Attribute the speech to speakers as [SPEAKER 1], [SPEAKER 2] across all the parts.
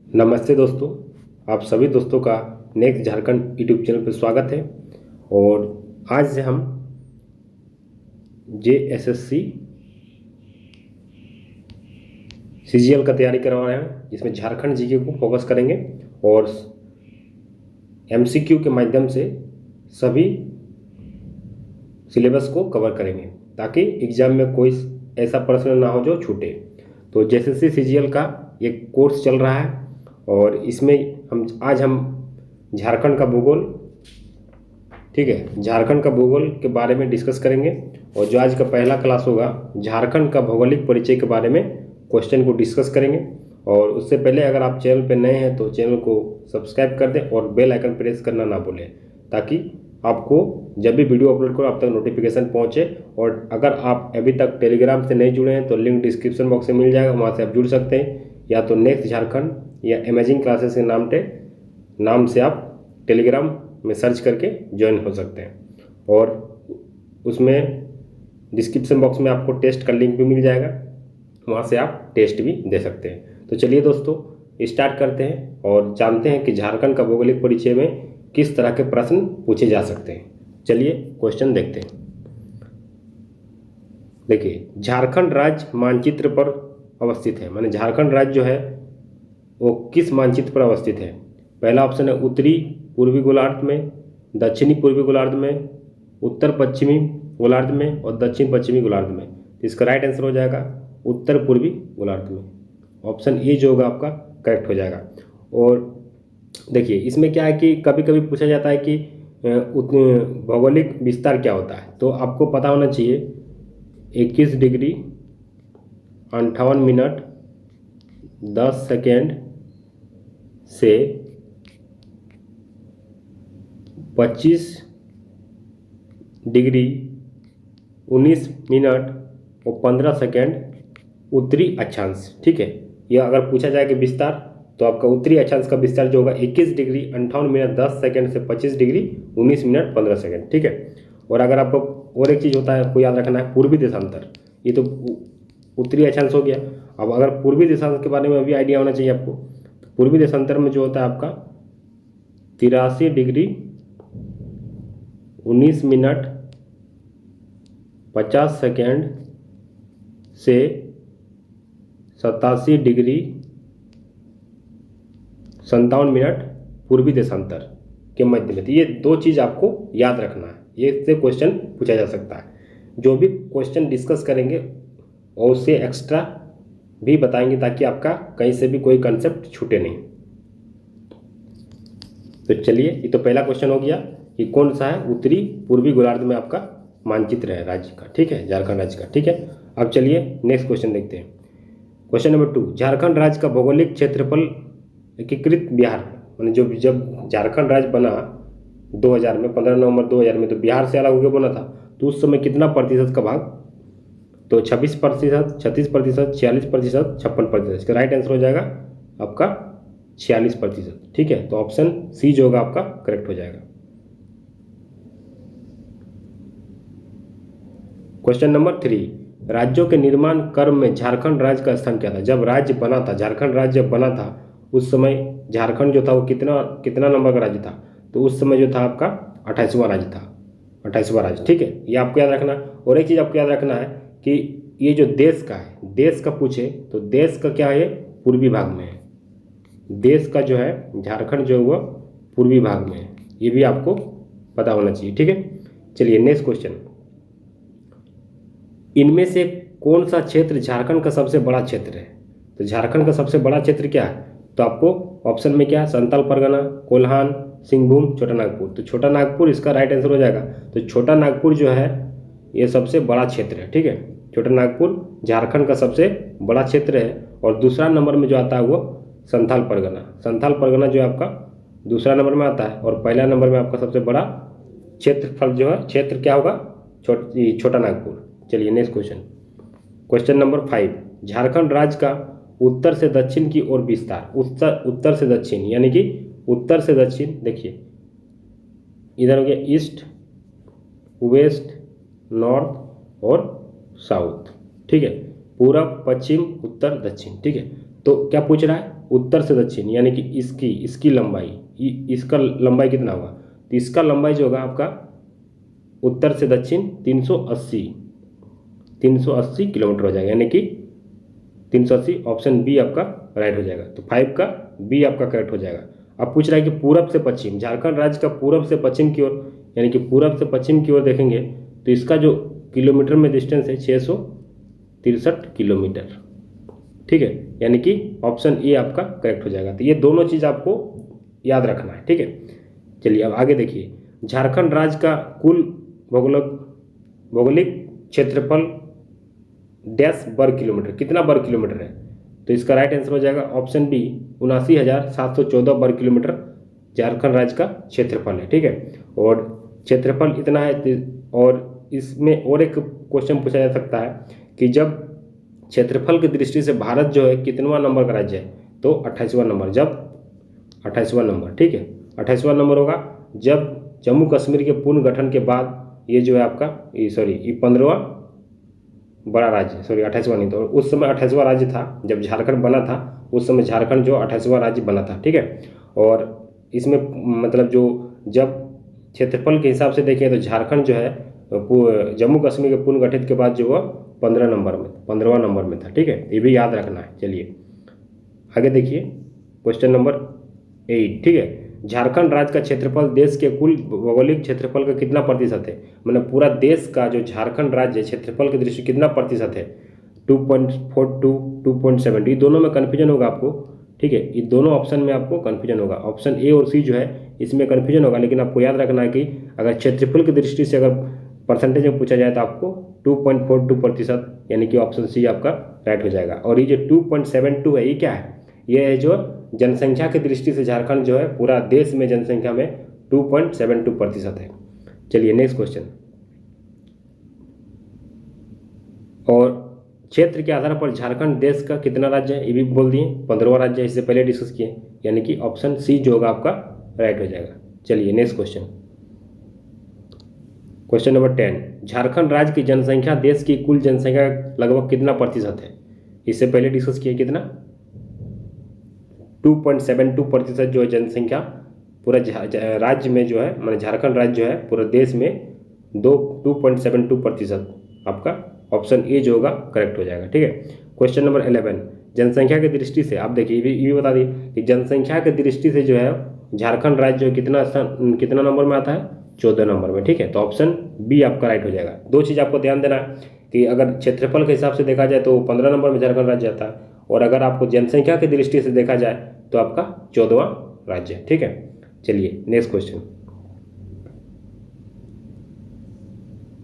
[SPEAKER 1] नमस्ते दोस्तों, आप सभी दोस्तों का नेक्स्ट झारखंड यूट्यूब चैनल पर स्वागत है। और आज से हम JSSC CGL का तैयारी करवा रहे हैं, जिसमें झारखंड जीके को फोकस करेंगे और MCQ के माध्यम से सभी सिलेबस को कवर करेंगे ताकि एग्ज़ाम में कोई ऐसा प्रश्न ना हो जो छूटे। तो JSSC CGL का एक कोर्स चल रहा है और इसमें हम झारखंड का भूगोल, ठीक है, झारखंड का भूगोल के बारे में डिस्कस करेंगे। और जो आज का पहला क्लास होगा, झारखंड का भौगोलिक परिचय के बारे में क्वेश्चन को डिस्कस करेंगे। और उससे पहले अगर आप चैनल पर नए हैं तो चैनल को सब्सक्राइब कर दें और बेल आइकन प्रेस करना ना भूलें, ताकि आपको जब भी वीडियो अपलोड करो आप तक नोटिफिकेशन पहुंचे। और अगर आप अभी तक टेलीग्राम से नहीं जुड़े हैं तो लिंक डिस्क्रिप्शन बॉक्स में मिल जाएगा, वहाँ से आप जुड़ सकते हैं। या तो नेक्स्ट झारखंड या अमेजिंग क्लासेस के नाम से आप टेलीग्राम में सर्च करके ज्वाइन हो सकते हैं। और उसमें डिस्क्रिप्शन बॉक्स में आपको टेस्ट का लिंक भी मिल जाएगा, वहाँ से आप टेस्ट भी दे सकते हैं। तो चलिए दोस्तों, स्टार्ट करते हैं और जानते हैं कि झारखंड का भौगोलिक परिचय में किस तरह के प्रश्न पूछे जा सकते हैं। चलिए क्वेश्चन देखते हैं। देखिए, झारखंड राज्य मानचित्र पर अवस्थित है, माने झारखंड राज्य जो है वो किस मानचित्र पर अवस्थित है। पहला ऑप्शन है उत्तरी पूर्वी गोलार्ध में, दक्षिणी पूर्वी गोलार्ध में, उत्तर पश्चिमी गोलार्ध में और दक्षिण पश्चिमी गोलार्ध में। तो इसका राइट आंसर हो जाएगा उत्तर पूर्वी गोलार्ध में। ऑप्शन ए जो होगा आपका करेक्ट हो जाएगा। और देखिए, इसमें क्या है कि कभी कभी पूछा जाता है कि भौगोलिक विस्तार क्या होता है। तो आपको पता होना चाहिए 21 डिग्री 58 मिनट 10 सेकेंड से 25 डिग्री 19 मिनट और 15 सेकेंड उत्तरी अक्षांश, ठीक है। यह अगर पूछा जाए कि विस्तार, तो आपका उत्तरी अक्षांश का विस्तार जो होगा 21 डिग्री 58 मिनट 10 सेकेंड से 25 डिग्री 19 मिनट 15 सेकेंड, ठीक है। और अगर आपको और एक चीज़ होता है, आपको याद रखना है पूर्वी देशांतर। ये तो उत्तरी अक्षांश हो गया। अब अगर पूर्वी देशांतर के बारे में भी आइडिया होना चाहिए आपको। तो पूर्वी देशांतर में जो होता है आपका 83 डिग्री 19 मिनट 50 सेकेंड से 87 डिग्री 57 मिनट पूर्वी देशांतर के मध्य में। तो ये दो चीज़ आपको याद रखना है, ये से क्वेश्चन पूछा जा सकता है। जो भी क्वेश्चन डिस्कस करेंगे और उससे एक्स्ट्रा भी बताएंगे, ताकि आपका कहीं से भी कोई कंसेप्ट छूटे नहीं। तो चलिए, ये तो पहला क्वेश्चन हो गया कि कौन सा है उत्तरी पूर्वी गोलार्ध में आपका मानचित्र है राज्य का, ठीक है, झारखंड राज्य का, ठीक है। अब चलिए नेक्स्ट क्वेश्चन देखते हैं। क्वेश्चन नंबर 2, झारखंड राज्य का भौगोलिक क्षेत्रफल एकीकृत बिहार, मैंने जब झारखंड राज्य बना 2000 में, 15 नवंबर 2000 में, तो बिहार से अलग होकर बना था। तो उस समय कितना प्रतिशत का भाग, तो 26%, 36%, 46%, 56%। इसका राइट आंसर हो जाएगा आपका 46%, ठीक है। तो ऑप्शन सी जो होगा आपका करेक्ट हो जाएगा। क्वेश्चन नंबर 3, राज्यों के निर्माण क्रम में झारखंड राज्य का स्थान क्या था। जब राज्य बना था, झारखंड राज्य जब बना था, उस समय झारखंड जो था वो कितना नंबर का राज्य था। तो उस समय जो था आपका 28वां राज्य था, 28वां राज्य, ठीक है। ये आपको याद रखना। और एक चीज़ आपको याद रखना है कि ये जो देश का है, देश का पूछे तो देश का क्या है, पूर्वी भाग में है। देश का जो है झारखंड जो है वो पूर्वी भाग में है, ये भी आपको पता होना चाहिए, ठीक है। चलिए नेक्स्ट क्वेश्चन, इनमें से कौन सा क्षेत्र झारखंड का सबसे बड़ा क्षेत्र है। तो झारखंड का सबसे बड़ा क्षेत्र क्या है, तो आपको ऑप्शन में क्या है, संताल परगना, कोल्हान, सिंहभूम, छोटा नागपुर। तो छोटा नागपुर इसका राइट आंसर हो जाएगा। तो छोटा नागपुर जो है ये सबसे बड़ा क्षेत्र है, ठीक है। छोटा नागपुर झारखंड का सबसे बड़ा क्षेत्र है। और दूसरा नंबर में जो आता है वो संथाल परगना, संथाल परगना जो है आपका दूसरा नंबर में आता है। और पहला नंबर में आपका सबसे बड़ा क्षेत्रफल जो है, क्षेत्र क्या होगा, छोटा नागपुर। चलिए next question, question number 5, Jharkhand राज्य का उत्तर से दक्षिण की ओर विस्तार। उत्तर से दक्षिण यानी कि उत्तर से दक्षिण, देखिए इधर हो गया ईस्ट, वेस्ट, नॉर्थ और साउथ, ठीक है, पूरब, पश्चिम, उत्तर, दक्षिण, ठीक है। तो क्या पूछ रहा है, उत्तर से दक्षिण, यानी कि इसकी लंबाई, इसका लंबाई कितना होगा, तो इसका लंबाई जो होगा आपका उत्तर से दक्षिण 380 किलोमीटर हो जाएगा, यानी कि 380, ऑप्शन बी आपका राइट हो जाएगा। तो 5 का बी आपका करेक्ट हो जाएगा। अब पूछ रहा है कि पूरब से पश्चिम, झारखंड राज्य का पूरब से पश्चिम की ओर, यानी कि पूरब से पश्चिम की ओर देखेंगे तो इसका जो किलोमीटर में डिस्टेंस है 663 किलोमीटर, ठीक है, यानी कि ऑप्शन ए आपका करेक्ट हो जाएगा। तो ये दोनों चीज़ आपको याद रखना है, ठीक है। चलिए अब आगे देखिए, झारखंड राज्य का कुल भौगोलिक क्षेत्रफल डैश वर्ग किलोमीटर, कितना वर्ग किलोमीटर है, तो इसका राइट आंसर हो जाएगा ऑप्शन बी 79,714 वर्ग किलोमीटर झारखंड राज्य का क्षेत्रफल है, ठीक है। और क्षेत्रफल इतना है, और इसमें और एक क्वेश्चन पूछा जा सकता है कि जब क्षेत्रफल की दृष्टि से भारत जो है कितवां नंबर का राज्य है, तो 28वां नंबर, जब 28वां नंबर, ठीक है, 28वां नंबर होगा जब जम्मू कश्मीर के पुनर्गठन के बाद ये जो है आपका ये 15वां बड़ा राज्य, 28वां नहीं, तो उस समय 28वां राज्य था जब झारखंड बना था, उस समय झारखंड जो 28वां राज्य बना था, ठीक है। और इसमें मतलब जो जब क्षेत्रफल के हिसाब से देखें तो झारखंड जो है जम्मू कश्मीर के पुनर्गठित के बाद जो हुआ 15वां नंबर में था, ठीक है, ये भी याद रखना है। चलिए आगे देखिए, क्वेश्चन नंबर 8, ठीक है, झारखंड राज्य का क्षेत्रफल देश के कुल भौगोलिक क्षेत्रफल का कितना प्रतिशत है, मतलब पूरा देश का जो झारखंड राज्य क्षेत्रफल की दृष्टि कितना प्रतिशत है, 2.42, 2.7, ये दोनों में कन्फ्यूजन होगा आपको, ठीक है, ये दोनों ऑप्शन में आपको कन्फ्यूजन होगा, ऑप्शन ए और सी जो है इसमें कन्फ्यूजन होगा, लेकिन आपको याद रखना है कि अगर क्षेत्रफल की दृष्टि से अगर परसेंटेज में पूछा जाए तो आपको 2.42%, यानी कि ऑप्शन सी आपका राइट हो जाएगा। और ये जो 2.72 है, ये क्या है, ये है जो जनसंख्या की दृष्टि से झारखंड जो है पूरा देश में जनसंख्या में 2.72% है। चलिए नेक्स्ट क्वेश्चन, और क्षेत्र के आधार पर झारखंड देश का कितना राज्य है, ये भी बोल दिए, 15वां राज्य है, इससे पहले डिस्कस किए, यानी कि ऑप्शन सी जो होगा आपका राइट हो जाएगा। चलिए next question, question number 10, Jharkhand राज्य की जनसंख्या देश की कुल जनसंख्या लगभग कितना प्रतिशत है, इससे पहले डिस्कस किए, कितना 2.72% जो है जनसंख्या पूरा राज्य में जो है, माने झारखंड राज्य जो है पूरे देश में 2.72% आपका ऑप्शन ए जो होगा करेक्ट हो जाएगा, ठीक है। क्वेश्चन नंबर 11, जनसंख्या की दृष्टि से आप देखिए, ये भी बता दिए कि जनसंख्या की दृष्टि से जो है झारखंड राज्य कितना नंबर में आता है, 14 नंबर में, ठीक है, तो ऑप्शन बी आपका राइट हो जाएगा। दो चीज़ आपको ध्यान देना है कि अगर क्षेत्रफल के हिसाब से देखा जाए तो 15 नंबर में झारखंड राज्य आता है, और अगर आपको जनसंख्या की दृष्टि से देखा जाए तो आपका 14वां राज्य है, ठीक है। चलिए next question,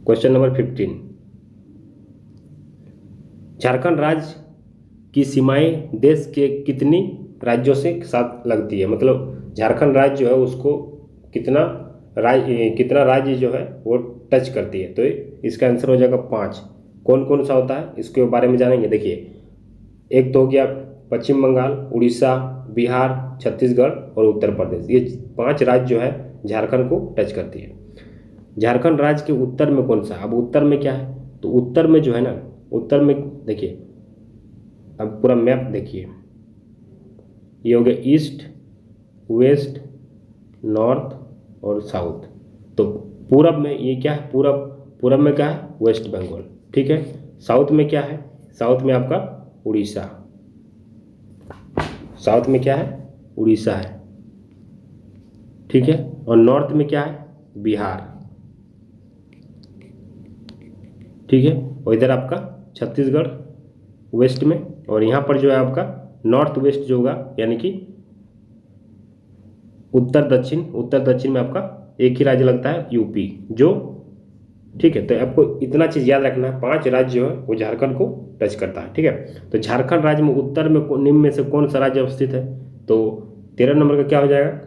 [SPEAKER 1] question number 15, Jharkhand राज्य की सीमाएं देश के कितनी राज्यों से साथ लगती है, मतलब झारखंड राज्य जो है उसको कितना राज्य जो है वो टच करती है, तो इसका आंसर हो जाएगा 5। कौन कौन सा होता है इसके बारे में जानेंगे। देखिए, एक तो हो गया पश्चिम बंगाल, उड़ीसा, बिहार, छत्तीसगढ़ और उत्तर प्रदेश, ये 5 राज्य जो है झारखंड को टच करती है। झारखंड राज्य के उत्तर में कौन सा, अब उत्तर में क्या है, तो उत्तर में जो है ना, उत्तर में देखिए, अब पूरा मैप देखिए, ये हो गया ईस्ट, वेस्ट, नॉर्थ और साउथ। तो पूरब में ये क्या है, पूरब में क्या है, वेस्ट बंगाल, ठीक है। साउथ में क्या है, साउथ में आपका उड़ीसा, साउथ में क्या है, उड़ीसा है, ठीक है। और नॉर्थ में क्या है, बिहार, ठीक है। और इधर आपका छत्तीसगढ़ वेस्ट में, और यहाँ पर जो है आपका नॉर्थ वेस्ट जो होगा, यानी कि उत्तर दक्षिण में आपका एक ही राज्य लगता है, यूपी जो, ठीक है। तो आपको इतना चीज़ याद रखना है, 5 राज्य जो है वो झारखंड को टच करता है, ठीक है। तो झारखंड राज्य में उत्तर में निम्न में से कौन सा राज्य अवस्थित है, तो 13 नंबर का क्या हो जाएगा,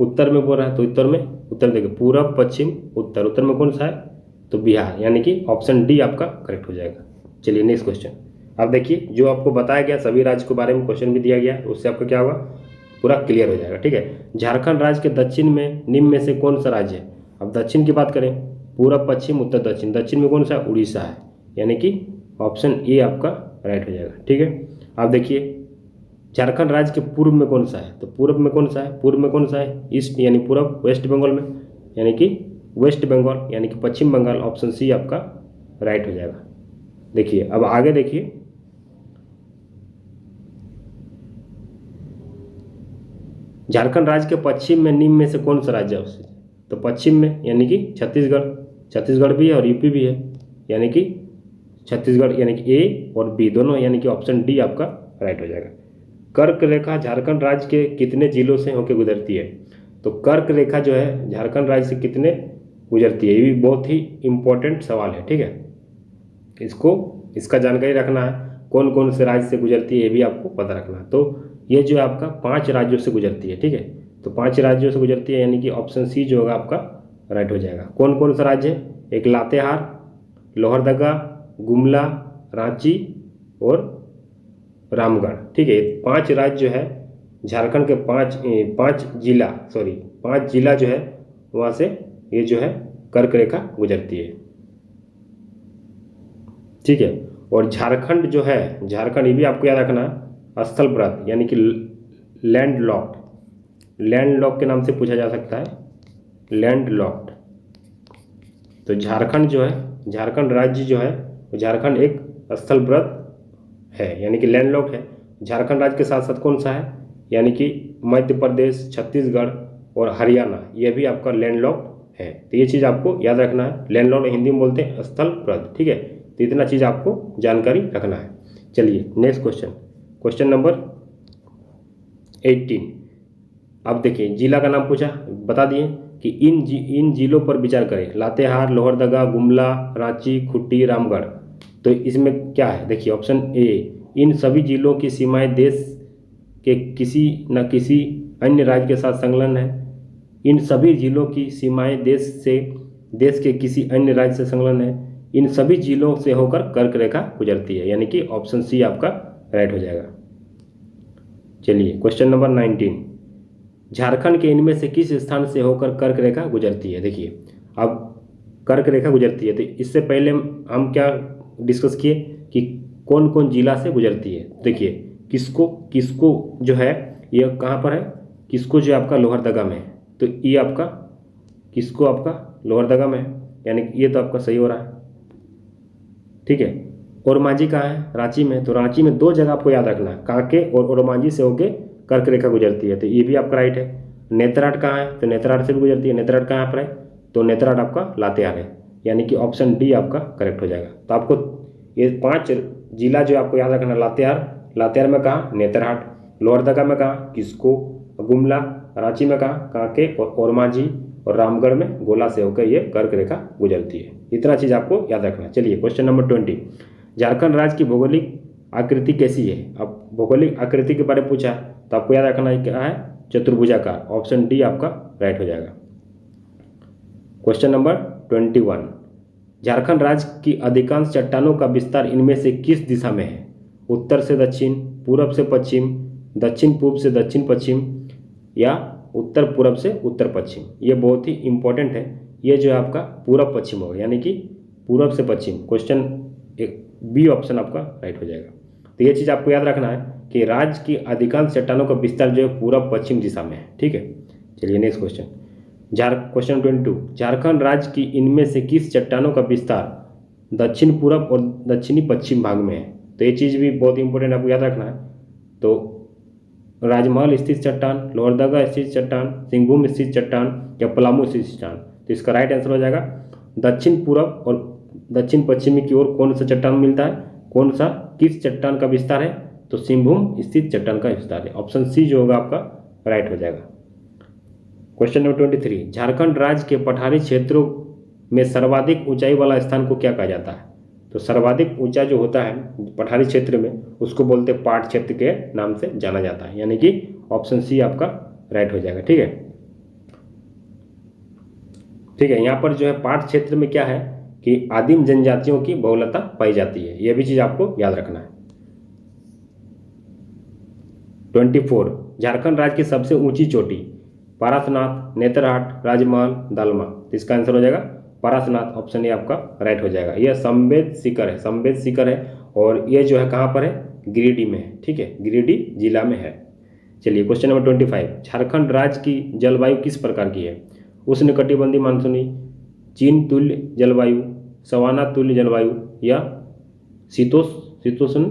[SPEAKER 1] उत्तर में बोल रहा है, तो उत्तर देखिए पूरब, पश्चिम, उत्तर में कौन सा है, तो बिहार, यानी कि ऑप्शन डी आपका करेक्ट हो जाएगा। चलिए नेक्स्ट क्वेश्चन, अब देखिए जो आपको बताया गया सभी राज्य के बारे में क्वेश्चन भी दिया गया, उससे आपका क्या होगा, पूरा क्लियर हो जाएगा, ठीक है। झारखंड राज्य के दक्षिण में निम्न में से कौन सा राज्य है, अब दक्षिण की बात करें, पूरब, पश्चिम, उत्तर, दक्षिण, दक्षिण में कौन सा, उड़ीसा है, यानी कि ऑप्शन ए आपका राइट हो जाएगा, ठीक है। अब देखिए झारखंड राज्य के पूर्व में कौन सा है? तो पूर्व में कौन सा है? पूर्व में कौन सा है? ईस्ट यानी पूर्व, वेस्ट बंगाल में यानी कि वेस्ट बंगाल यानी कि पश्चिम बंगाल। ऑप्शन सी आपका राइट हो जाएगा। देखिए अब आगे देखिए, झारखंड राज्य के पश्चिम में निम्न में से कौन सा राज्य है उससे? तो पश्चिम में यानी कि छत्तीसगढ़, छत्तीसगढ़ भी है और यूपी भी है, यानी कि छत्तीसगढ़ यानी कि ए और बी दोनों, यानी कि ऑप्शन डी आपका राइट हो जाएगा। कर्क रेखा झारखंड राज्य के कितने जिलों से होकर गुजरती है? तो कर्क रेखा जो है झारखंड राज्य से कितने गुजरती है, ये भी बहुत ही इम्पोर्टेंट सवाल है, ठीक है। इसका जानकारी रखना है, कौन कौन से राज्य से गुजरती है ये भी आपको पता रखना है। तो ये जो है आपका 5 राज्यों से गुजरती है, ठीक है। तो 5 राज्यों से गुजरती है, यानी कि ऑप्शन सी जो होगा आपका राइट हो जाएगा। कौन कौन सा राज्य है? एक लातेहार, लोहरदगा, गुमला, रांची और रामगढ़, ठीक है। 5 राज्य जो है झारखंड के 5 जिला जो है वहाँ से ये जो है कर्क रेखा गुजरती है, ठीक है। और झारखंड जो है, झारखंड ये भी आपको याद रखना है, स्थल व्रत यानी कि लैंड लॉक के नाम से पूछा जा सकता है, लैंड लॉक्ड। तो झारखंड जो है, झारखंड राज्य जो है, झारखंड एक स्थल व्रत है यानी कि लैंड लॉक्ड है। झारखंड राज्य के साथ साथ कौन सा है, यानी कि मध्य प्रदेश, छत्तीसगढ़ और हरियाणा, ये भी आपका लैंड लॉक्ड है। तो ये चीज़ आपको याद रखना है। लैंड लॉक्ड हिंदी में बोलते हैं स्थल व्रत, ठीक है। तो इतना चीज़ आपको जानकारी रखना है। चलिए नेक्स्ट क्वेश्चन नंबर 18। अब देखिए जिला का नाम पूछा, बता दिए कि इन जिलों पर विचार करें, लातेहार, लोहरदगा, गुमला, रांची, खूंटी, रामगढ़। तो इसमें क्या है? देखिए ऑप्शन ए, इन सभी जिलों की सीमाएं देश के किसी न किसी अन्य राज्य के साथ संलग्न है। इन सभी जिलों की सीमाएं देश के किसी अन्य राज्य से संलग्न है। इन सभी जिलों से होकर कर्क रेखा गुजरती है, यानी कि ऑप्शन सी आपका राइट हो जाएगा। चलिए क्वेश्चन नंबर 19, झारखंड के इनमें से किस स्थान से होकर कर्क रेखा गुजरती है? देखिए अब कर्क रेखा गुजरती है, तो इससे पहले हम क्या डिस्कस किए कि कौन कौन जिला से गुजरती है। देखिए किसको जो है ये कहाँ पर है, किसको जो आपका लोहरदगा में है, तो ये आपका किसको आपका लोहरदगा में है, यानी कि ये तो आपका सही हो रहा है, ठीक है। ओरमांझी कहाँ है? रांची में। तो रांची में 2 जगह आपको याद रखना है, कांके और ओरमांझी से होके कर्क रेखा गुजरती है, तो ये भी आपका राइट है। नेतरहाट कहाँ है? तो नेतरहाट से भी गुजरती है। नेतरहाट कहाँ पर है? तो नेतरहाट आपका लातेहार है, यानी कि ऑप्शन डी आपका करेक्ट हो जाएगा। तो आपको ये 5 जिला जो आपको याद रखना, लातेहार में कहाँ? नेतरहाट, लोहरदगा में कहाँ? किसको, गुमला, रांची में कहाँ? कांके और ओरमांझी, और रामगढ़ में गोला से होकर ये कर्क रेखा गुजरती है। इतना चीज़ आपको याद रखना। चलिए क्वेश्चन नंबर 20, झारखंड राज्य की भौगोलिक आकृति कैसी है? अब भौगोलिक आकृति के बारे में पूछा तो आपको याद रखना है क्या है? चतुर्भुजाकार। ऑप्शन डी आपका राइट हो जाएगा। क्वेश्चन नंबर 21, झारखंड राज्य की अधिकांश चट्टानों का विस्तार इनमें से किस दिशा में है? उत्तर से दक्षिण, पूरब से पश्चिम, दक्षिण पूर्व से दक्षिण पश्चिम, या उत्तर पूरब से उत्तर पश्चिम। ये बहुत ही इंपॉर्टेंट है। ये जो है आपका पूरब पश्चिम होगा, यानी कि पूरब से पश्चिम। क्वेश्चन एक बी ऑप्शन आपका राइट हो जाएगा। तो ये चीज़ आपको याद रखना है कि राज्य की अधिकांश चट्टानों का विस्तार जो है पूरब पश्चिम दिशा में है, ठीक है। चलिए नेक्स्ट क्वेश्चन 22, झारखंड राज्य की इनमें से किस चट्टानों का विस्तार दक्षिण पूरब और दक्षिणी पश्चिम भाग में है? तो ये चीज़ भी बहुत इंपॉर्टेंट आपको याद रखना है। तो राजमहल स्थित चट्टान, लोहरदगा स्थित चट्टान, सिंहभूम स्थित चट्टान, या पलामू स्थित चट्टान। तो इसका राइट आंसर हो जाएगा दक्षिण पूरब और दक्षिण पश्चिमी की ओर कौन सा चट्टान मिलता है, कौन सा किस चट्टान का विस्तार है? तो सिंहभूम स्थित चट्टान का विस्तार है। ऑप्शन सी जो होगा आपका राइट हो जाएगा। क्वेश्चन नंबर 23, झारखंड राज्य के पठारी क्षेत्रों में सर्वाधिक ऊंचाई वाला स्थान को क्या कहा जाता है? तो सर्वाधिक ऊंचा जो होता है पठारी क्षेत्र में उसको बोलते हैं पाट क्षेत्र के नाम से जाना जाता है, यानी कि ऑप्शन सी आपका राइट हो जाएगा, ठीक है। ठीक है, यहाँ पर जो है पाट क्षेत्र में क्या है कि आदिम जनजातियों की बहुलता पाई जाती है, यह भी चीज आपको याद रखना है। 24, झारखंड राज्य की सबसे ऊंची चोटी, पारसनाथ, नेतरहाट, राजमहल, दालमा। तो इसका आंसर हो जाएगा पारसनाथ। ऑप्शन ए आपका राइट हो जाएगा। यह संवेद शिखर है, और यह जो है कहाँ पर है? गिरिडीह में है, ठीक है, गिरिडीह जिला में है। चलिए क्वेश्चन नंबर 25, झारखंड राज्य की जलवायु किस प्रकार की है? उष्णकटिबंधीय मानसूनी, चीन तुल्य जलवायु, सवाना तुल्य जलवायु या शीतोष्ण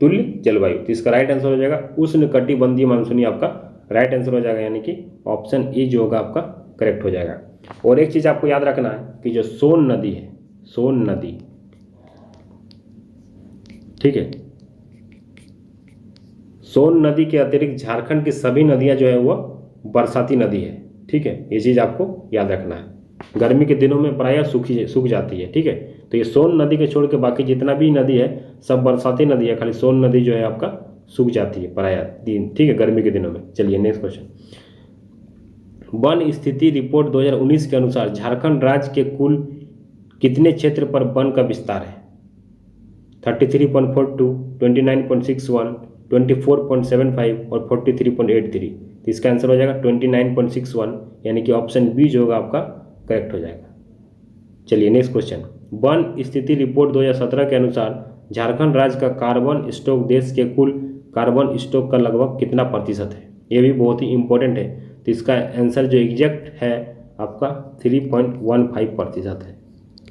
[SPEAKER 1] तुल्य जलवायु। तो इसका राइट आंसर हो जाएगा उष्णकटिबंधीय मानसूनी, आपका राइट आंसर हो जाएगा, यानी कि ऑप्शन ए जो होगा आपका करेक्ट हो जाएगा। और एक चीज आपको याद रखना है कि जो सोन नदी है, सोन नदी, ठीक है, सोन नदी के अतिरिक्त झारखंड की सभी नदियां जो है वो बरसाती नदी है, ठीक है, ये चीज आपको याद रखना है। गर्मी के दिनों में प्रायः सूख जाती है, ठीक है। तो ये सोन नदी के छोड़ के बाकी जितना भी नदी है सब बरसाती नदी है, खाली सोन नदी जो है आपका सूख जाती है प्रायः दिन, ठीक है, गर्मी के दिनों में। चलिए नेक्स्ट क्वेश्चन, वन स्थिति रिपोर्ट 2019 के अनुसार झारखंड राज्य के कुल कितने क्षेत्र पर वन का विस्तार है? 33.42, 29.61, 24.75 और 43.83। तो इसका आंसर हो जाएगा 29.61, यानी कि ऑप्शन बी जो होगा आपका करेक्ट हो जाएगा। चलिए नेक्स्ट क्वेश्चन, वन स्थिति रिपोर्ट 2017 के अनुसार झारखंड राज्य का कार्बन स्टॉक देश के कुल कार्बन स्टॉक का लगभग कितना प्रतिशत है? ये भी बहुत ही इंपॉर्टेंट है। तो इसका आंसर जो एग्जैक्ट है आपका 3.15% है,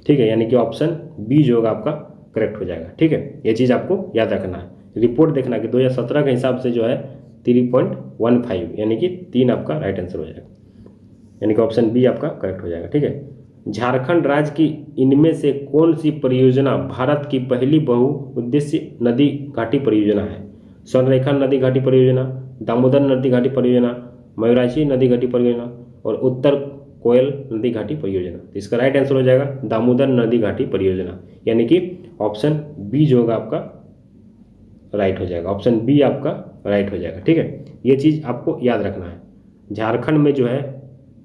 [SPEAKER 1] ठीक है, यानी कि ऑप्शन बी जो होगा आपका करेक्ट हो जाएगा, ठीक है। ये चीज़ आपको याद रखना है, रिपोर्ट देखना कि 2017 के हिसाब से जो है 3.15, यानी कि 3 आपका राइट आंसर हो जाएगा, यानी कि ऑप्शन बी आपका करेक्ट हो जाएगा, ठीक है। झारखंड राज्य की इनमें से कौन सी परियोजना भारत की पहली बहुउद्देश्य नदी घाटी परियोजना है? स्वर्णरेखा नदी घाटी परियोजना, दामोदर नदी घाटी परियोजना, मयूराक्षी नदी घाटी परियोजना और उत्तर कोयल नदी घाटी परियोजना। तो इसका राइट आंसर हो जाएगा दामोदर नदी घाटी परियोजना, यानी कि ऑप्शन बी जो होगा आपका राइट हो जाएगा, ऑप्शन बी आपका राइट हो जाएगा, ठीक है। ये चीज़ आपको याद रखना है। झारखंड में जो है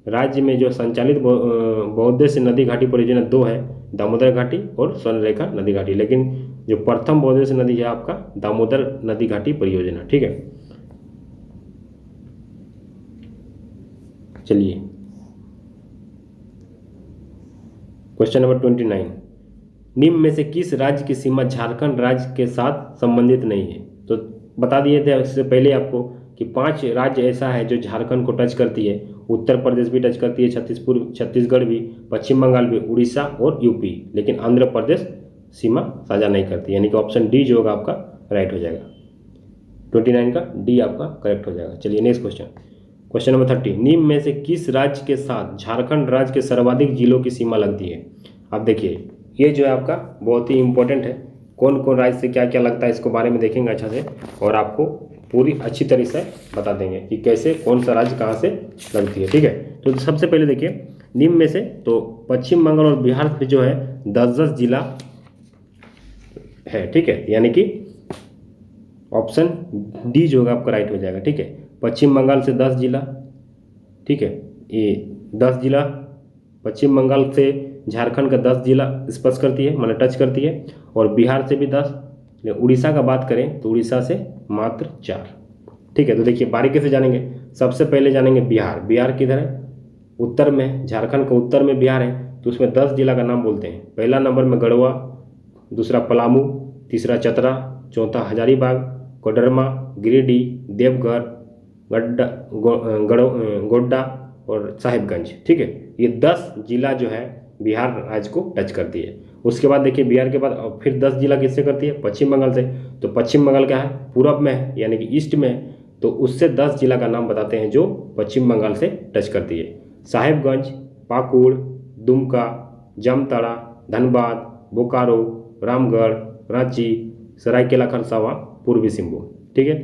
[SPEAKER 1] राज्य में जो संचालित बहुउद्देश्य नदी घाटी परियोजना 2 है, दामोदर घाटी और स्वर्णरेखा नदी घाटी, लेकिन जो प्रथम बहुउद्देश्य नदी है आपका दामोदर नदी घाटी परियोजना, ठीक है। चलिए क्वेश्चन नंबर 29, निम्न में से किस राज्य की सीमा झारखंड राज्य के साथ संबंधित नहीं है? तो बता दिए थे इससे पहले आपको कि 5 राज्य ऐसा है जो झारखंड को टच करती है। उत्तर प्रदेश भी टच करती है, छत्तीसगढ़ भी, पश्चिम बंगाल भी, उड़ीसा और यूपी, लेकिन आंध्र प्रदेश सीमा साझा नहीं करती, यानी कि ऑप्शन डी जो होगा आपका राइट हो जाएगा। 29 का डी आपका करेक्ट हो जाएगा। चलिए नेक्स्ट क्वेश्चन, क्वेश्चन नंबर 30, निम्न में से किस राज्य के साथ झारखंड राज्य के सर्वाधिक जिलों की सीमा लगती है? आप देखिए ये जो है आपका बहुत ही इंपॉर्टेंट है, कौन कौन राज्य से क्या क्या लगता है इसको बारे में देखेंगे अच्छा से, और आपको पूरी अच्छी तरह से बता देंगे कि कैसे कौन सा राज्य कहाँ से लगती है, ठीक है। तो सबसे पहले देखिए निम्न में से तो पश्चिम बंगाल और बिहार में जो है 10-10 जिला है, ठीक है, यानी कि ऑप्शन डी जो होगा आपका राइट हो जाएगा, ठीक है। पश्चिम बंगाल से 10 जिला, ठीक है, ये 10 जिला पश्चिम बंगाल से झारखंड का 10 जिला स्पर्श करती है, मतलब टच करती है, और बिहार से भी 10, उड़ीसा का बात करें तो उड़ीसा से मात्र 4, ठीक है। तो देखिए बारीकी से जानेंगे, सबसे पहले जानेंगे बिहार। बिहार किधर है? उत्तर में, झारखंड का उत्तर में बिहार है, तो उसमें 10 जिला का नाम बोलते हैं। पहला नंबर में गढ़वा, दूसरा पलामू, तीसरा चतरा, चौथा हजारीबाग, कोडरमा, गिरिडीह, देवघर, गोड्डा और साहिबगंज, ठीक है। ये 10 जिला जो है बिहार राज्य को टच करती है। उसके बाद देखिए बिहार के बाद फिर 10 जिला किससे करती है? पश्चिम बंगाल से। तो पश्चिम बंगाल क्या है? पूरब में है, यानी कि ईस्ट में है, तो उससे 10 जिला का नाम बताते हैं जो पश्चिम बंगाल से टच करती है। साहिबगंज, पाकुड़, दुमका, जामताड़ा, धनबाद, बोकारो, रामगढ़, रांची, सरायकेला खरसावां, पूर्वी सिंहभूम, ठीक है।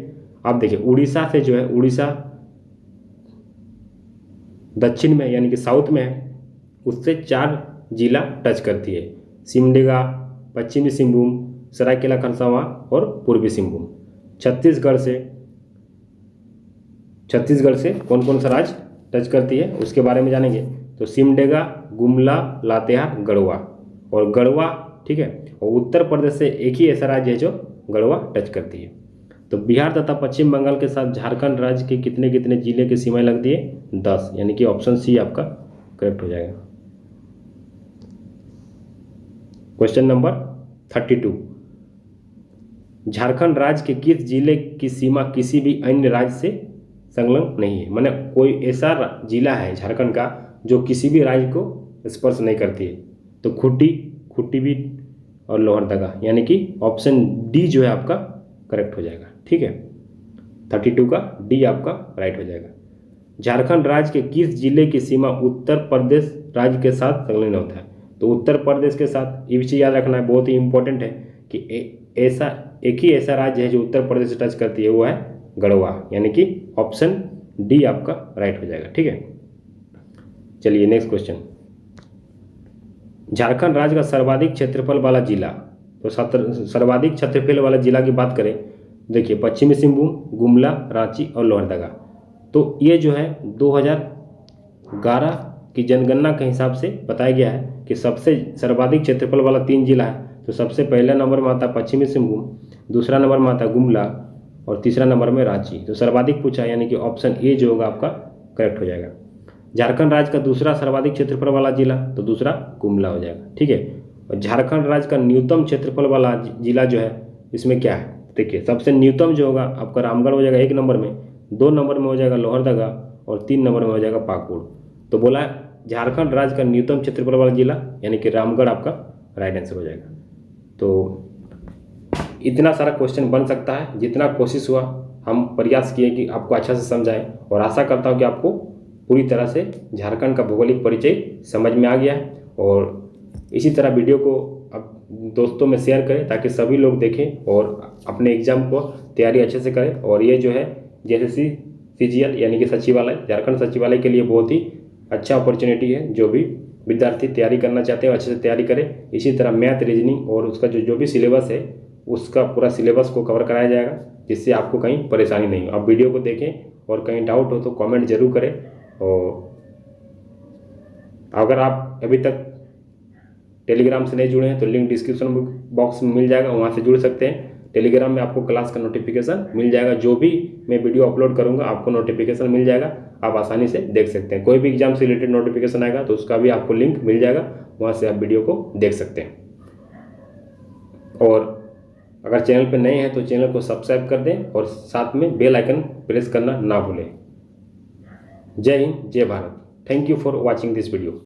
[SPEAKER 1] अब देखिए उड़ीसा से जो है, उड़ीसा दक्षिण में यानी कि साउथ में है, उससे 4 जिला टच करती है, सिमडेगा, पश्चिमी सिंहभूम, सरायकेला खरसावां और पूर्वी सिंहभूम। छत्तीसगढ़ से कौन कौन सा राज्य टच करती है उसके बारे में जानेंगे। तो सिमडेगा, गुमला, लातेहार, गढ़वा और गढ़वा, ठीक है। और उत्तर प्रदेश से एक ही ऐसा राज्य है जो गढ़वा टच करती है। तो बिहार तथा पश्चिम बंगाल के साथ झारखंड राज्य के कितने कितने जिले की सीमाएं लगती है? 10, यानी कि ऑप्शन सी आपका करेक्ट हो जाएगा। क्वेश्चन नंबर 32, झारखंड राज्य के किस जिले की सीमा किसी भी अन्य राज्य से संलग्न नहीं है। माने कोई ऐसा जिला है झारखंड का जो किसी भी राज्य को स्पर्श नहीं करती है। तो खूंटी, खूंटीबीट और लोहरदगा, यानी कि ऑप्शन डी जो है आपका करेक्ट हो जाएगा। ठीक है, 32 का डी आपका राइट हो जाएगा। झारखंड राज्य के किस जिले की सीमा उत्तर प्रदेश राज्य के साथ संलग्न होता है। तो उत्तर प्रदेश के साथ ये भी चीज़ याद रखना है, बहुत ही इंपॉर्टेंट है कि ऐसा एक ही ऐसा राज्य है जो उत्तर प्रदेश से टच करती है, वो है गढ़वा, यानी कि ऑप्शन डी आपका राइट हो जाएगा। ठीक है, चलिए नेक्स्ट क्वेश्चन। झारखंड राज्य का सर्वाधिक क्षेत्रफल वाला जिला, तो सर्वाधिक क्षेत्रफल वाला जिला की बात करें, देखिए पश्चिमी सिंहभूम, गुमला, रांची और लोहरदगा। तो ये जो है 2011 की जनगणना के हिसाब से बताया गया है कि सबसे सर्वाधिक क्षेत्रफल वाला 3 जिला है। तो सबसे पहले नंबर में आता पश्चिमी सिंहभूम, दूसरा नंबर में आता गुमला और तीसरा नंबर में रांची। तो सर्वाधिक पूछा, यानी कि ऑप्शन ए जो होगा आपका करेक्ट हो जाएगा। झारखंड राज्य का दूसरा सर्वाधिक क्षेत्रफल वाला जिला, तो दूसरा गुमला हो जाएगा। ठीक है, और झारखंड राज्य का न्यूनतम क्षेत्रफल वाला जिला जो है इसमें क्या है, देखिए सबसे न्यूनतम जो होगा आपका रामगढ़ हो जाएगा 1 नंबर में, 2 नंबर में हो जाएगा लोहरदगा और 3 नंबर में हो जाएगा पाकुड़। तो बोला झारखंड राज्य का न्यूनतम क्षेत्रफल वाला जिला, यानी कि रामगढ़ आपका राइट आंसर हो जाएगा। तो इतना सारा क्वेश्चन बन सकता है, जितना कोशिश हुआ हम प्रयास किए कि आपको अच्छा से समझाएं, और आशा करता हूं कि आपको पूरी तरह से झारखंड का भौगोलिक परिचय समझ में आ गया है। और इसी तरह वीडियो को अब दोस्तों में शेयर करें ताकि सभी लोग देखें और अपने एग्जाम को तैयारी अच्छे से करें। और ये जो है JSSC CGL यानी कि सचिवालय, झारखंड सचिवालय के लिए बहुत ही अच्छा अपॉर्चुनिटी है। जो भी विद्यार्थी तैयारी करना चाहते हैं अच्छे से तैयारी करें। इसी तरह मैथ, रीजनिंग और उसका जो भी सिलेबस है उसका पूरा सिलेबस को कवर कराया जाएगा, जिससे आपको कहीं परेशानी नहीं हो। आप वीडियो को देखें और कहीं डाउट हो तो कमेंट जरूर करें। और अगर आप अभी तक टेलीग्राम से नहीं जुड़े हैं तो लिंक डिस्क्रिप्शन बॉक्स में मिल जाएगा, वहाँ से जुड़ सकते हैं। टेलीग्राम में आपको क्लास का नोटिफिकेशन मिल जाएगा, जो भी मैं वीडियो अपलोड करूँगा आपको नोटिफिकेशन मिल जाएगा, आप आसानी से देख सकते हैं। कोई भी एग्जाम से रिलेटेड नोटिफिकेशन आएगा तो उसका भी आपको लिंक मिल जाएगा, वहाँ से आप वीडियो को देख सकते हैं। और अगर चैनल पर नए हैं तो चैनल को सब्सक्राइब कर दें और साथ में बेल आइकन प्रेस करना ना भूलें। जय हिंद, जय Bharat. Thank you for watching this video.